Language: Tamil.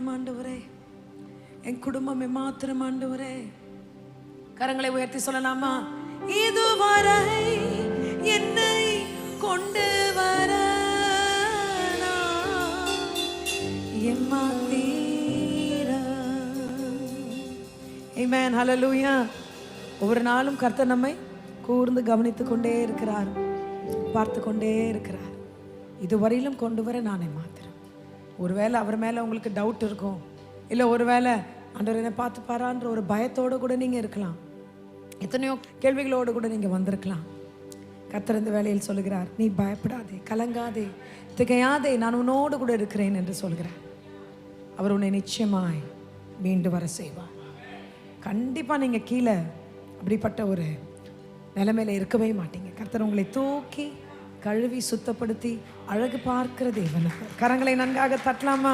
மாத்திரம் ஆண்டவரே, என் குடும்பம் மாத்திரம் ஆண்டவரே. கரங்களை உயர்த்தி சொல்லலாமா? இதுவரை என்னை கொண்டு வர ஆமென். ஹல்லேலூயா. ஒவ்வொரு நாளும் கர்த்தர் நம்மை கூர்ந்து கவனித்துக் கொண்டே இருக்கிறார், பார்த்து கொண்டே இருக்கிறார். இதுவரையிலும் கொண்டு வர நானே மாத்திரம். ஒருவேளை அவர் மேலே உங்களுக்கு டவுட் இருக்கும், இல்லை ஒருவேளை ஆண்டவர் என்னை பார்த்து பாரான்ற ஒரு பயத்தோடு கூட நீங்கள் இருக்கலாம். எத்தனையோ கேள்விகளோடு கூட நீங்கள் வந்திருக்கலாம். கர்த்தர் இந்த வேளையில் சொல்லுகிறார், நீ பயப்படாதே, கலங்காதே, திகையாதே, நான் உன்னோடு கூட இருக்கிறேன் என்று சொல்கிறார். அவர் உன்னை நிச்சயமாய் மீண்டு வர செய்வார். கண்டிப்பாக நீங்கள் கீழே அப்படிப்பட்ட ஒரு நிலைமையில் இருக்கவே மாட்டீங்க. கர்த்தர் உங்களை தூக்கி கழுவி சுத்தப்படுத்தி அழகு பார்க்கிற தேவன். கரங்களை நன்றாக தட்டலாமா?